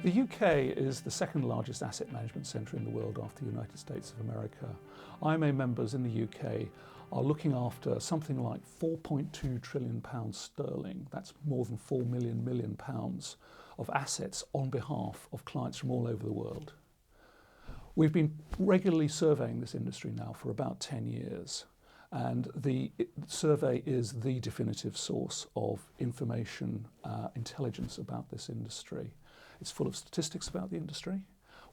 The UK is the second largest asset management centre in the world after the United States of America. IMA members in the UK are looking after something like £4.2 trillion sterling. That's more than £4 million of assets on behalf of clients from all over the world. We've been regularly surveying this industry now for about 10 years, and the survey is the definitive source of information, intelligence about this industry. It's full of statistics about the industry.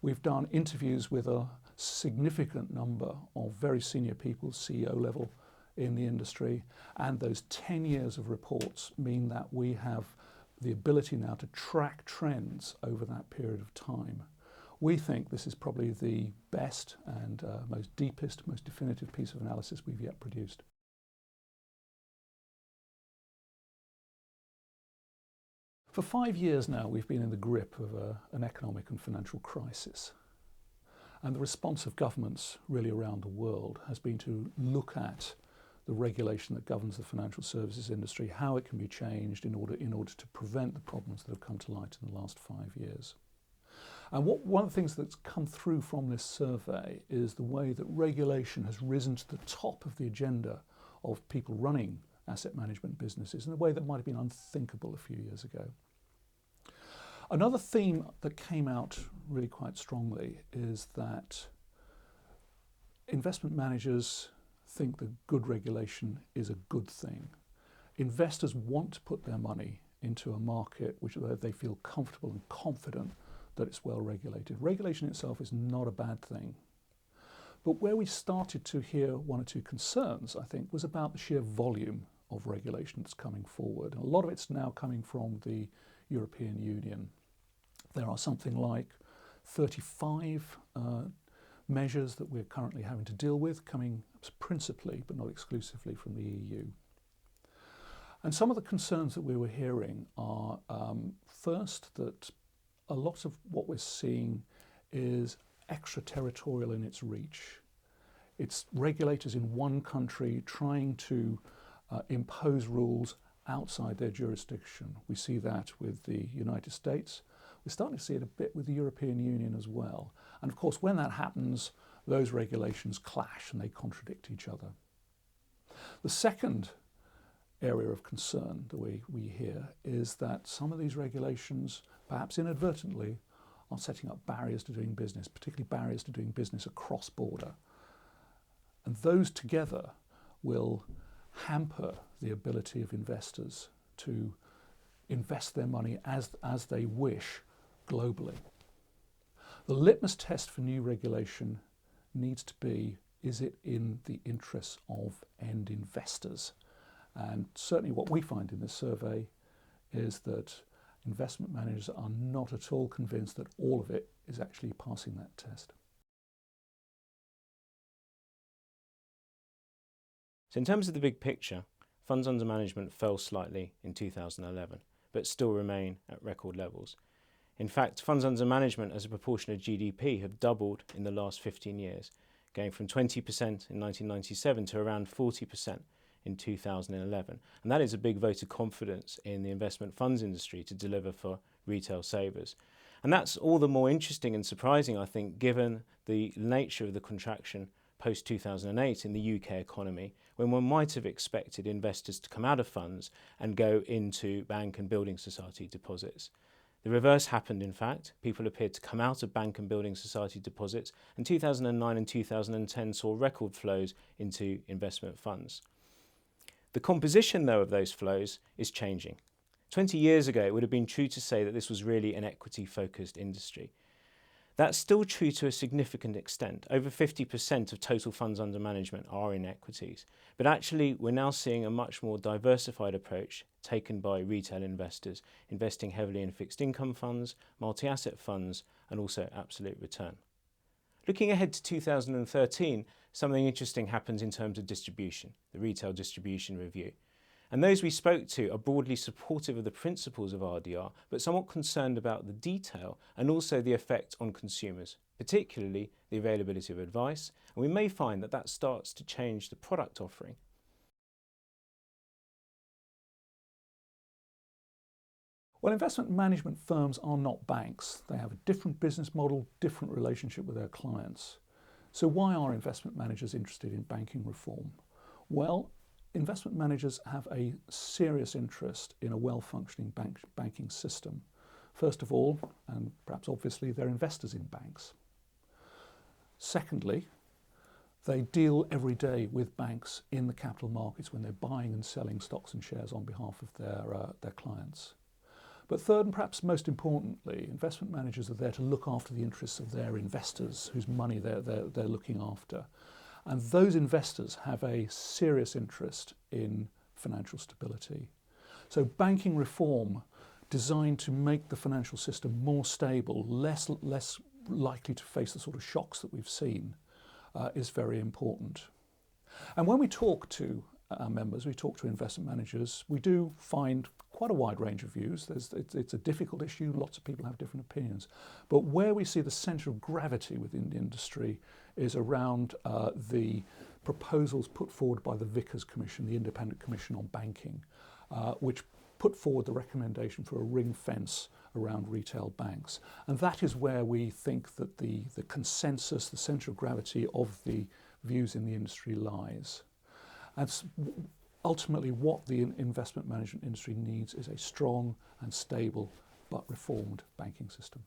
We've done interviews with a significant number of very senior people, CEO level in the industry, and those 10 years of reports mean that we have the ability now to track trends over that period of time. We think this is probably the best and most deepest, most definitive piece of analysis we've yet produced. For 5 years now, we've been in the grip of an economic and financial crisis. And the response of governments really around the world has been to look at the regulation that governs the financial services industry, how it can be changed in order to prevent the problems that have come to light in the last 5 years. And one of the things that's come through from this survey is the way that regulation has risen to the top of the agenda of people running asset management businesses in a way that might have been unthinkable a few years ago. Another theme that came out really quite strongly is that investment managers think that good regulation is a good thing. Investors want to put their money into a market which they feel comfortable and confident that it's well regulated. Regulation itself is not a bad thing. But where we started to hear one or two concerns, I think, was about the sheer volume of regulation that's coming forward. And a lot of it's now coming from the European Union. There are something like 35 measures that we're currently having to deal with, coming principally, but not exclusively, from the EU. And some of the concerns that we were hearing are, first, that a lot of what we're seeing is extraterritorial in its reach. It's regulators in one country trying to impose rules outside their jurisdiction. We see that with the United States. We're starting to see it a bit with the European Union as well. And of course, when that happens, those regulations clash and they contradict each other. The second area of concern that we hear is that some of these regulations, perhaps inadvertently, are setting up barriers to doing business, particularly barriers to doing business across border. And those together will hamper the ability of investors to invest their money as they wish globally. The litmus test for new regulation needs to be, is it in the interests of end investors? And certainly what we find in this survey is that investment managers are not at all convinced that all of it is actually passing that test. So in terms of the big picture, funds under management fell slightly in 2011, but still remain at record levels. In fact, funds under management as a proportion of GDP have doubled in the last 15 years, going from 20% in 1997 to around 40% in 2011. And that is a big vote of confidence in the investment funds industry to deliver for retail savers. And that's all the more interesting and surprising, I think, given the nature of the contraction post-2008 in the UK economy, when one might have expected investors to come out of funds and go into bank and building society deposits. The reverse happened, in fact. People appeared to come out of bank and building society deposits, and 2009 and 2010 saw record flows into investment funds. The composition, though, of those flows is changing. 20 years ago, it would have been true to say that this was really an equity-focused industry. That's still true to a significant extent. Over 50% of total funds under management are in equities. But actually, we're now seeing a much more diversified approach taken by retail investors, investing heavily in fixed income funds, multi-asset funds, and also absolute return. Looking ahead to 2013, something interesting happens in terms of distribution, the Retail Distribution Review. And those we spoke to are broadly supportive of the principles of RDR, but somewhat concerned about the detail and also the effect on consumers, particularly the availability of advice. And we may find that that starts to change the product offering. Well, investment management firms are not banks. They have a different business model, different relationship with their clients. So why are investment managers interested in banking reform? Well, investment managers have a serious interest in a well-functioning banking system. First of all, and perhaps obviously, they're investors in banks. Secondly, they deal every day with banks in the capital markets when they're buying and selling stocks and shares on behalf of their clients. But third, and perhaps most importantly, investment managers are there to look after the interests of their investors, whose money they're looking after. And those investors have a serious interest in financial stability. So banking reform designed to make the financial system more stable, less likely to face the sort of shocks that we've seen, is very important. And when we talk to our members, we talk to investment managers, we do find quite a wide range of views. It's a difficult issue, lots of people have different opinions. But where we see the centre of gravity within the industry is around the proposals put forward by the Vickers Commission, the Independent Commission on Banking, which put forward the recommendation for a ring fence around retail banks. And that is where we think that the consensus, the centre of gravity of the views in the industry lies. And ultimately what the investment management industry needs is a strong and stable but reformed banking system.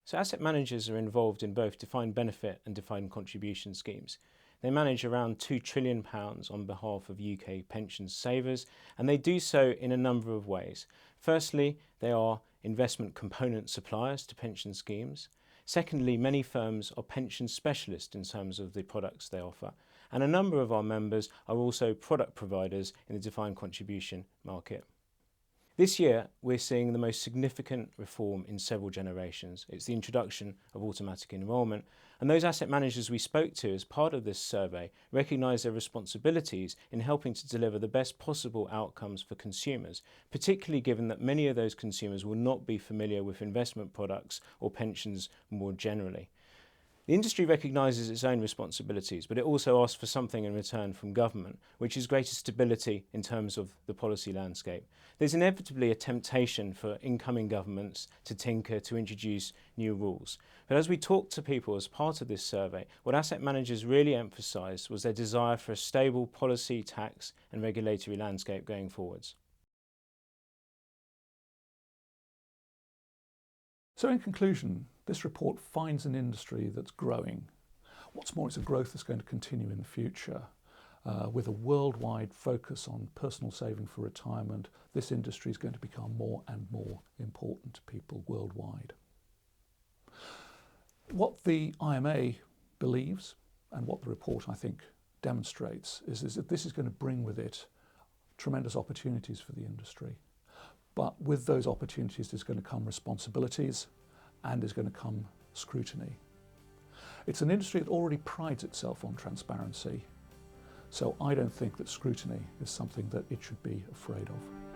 So asset managers are involved in both defined benefit and defined contribution schemes. They manage around £2 trillion on behalf of UK pension savers, and they do so in a number of ways. Firstly, they are investment component suppliers to pension schemes. Secondly, many firms are pension specialists in terms of the products they offer. And a number of our members are also product providers in the defined contribution market. This year, we're seeing the most significant reform in several generations. It's the introduction of automatic enrolment. And those asset managers we spoke to as part of this survey recognise their responsibilities in helping to deliver the best possible outcomes for consumers, particularly given that many of those consumers will not be familiar with investment products or pensions more generally. The industry recognises its own responsibilities, but it also asks for something in return from government, which is greater stability in terms of the policy landscape. There's inevitably a temptation for incoming governments to tinker, to introduce new rules. But as we talked to people as part of this survey, what asset managers really emphasised was their desire for a stable policy, tax and regulatory landscape going forwards. So in conclusion, this report finds an industry that's growing. What's more, it's a growth that's going to continue in the future. With a worldwide focus on personal saving for retirement, this industry is going to become more and more important to people worldwide. What the IMA believes, and what the report I think demonstrates, is that this is going to bring with it tremendous opportunities for the industry. But with those opportunities, there's going to come responsibilities and there's going to come scrutiny. It's an industry that already prides itself on transparency, so I don't think that scrutiny is something that it should be afraid of.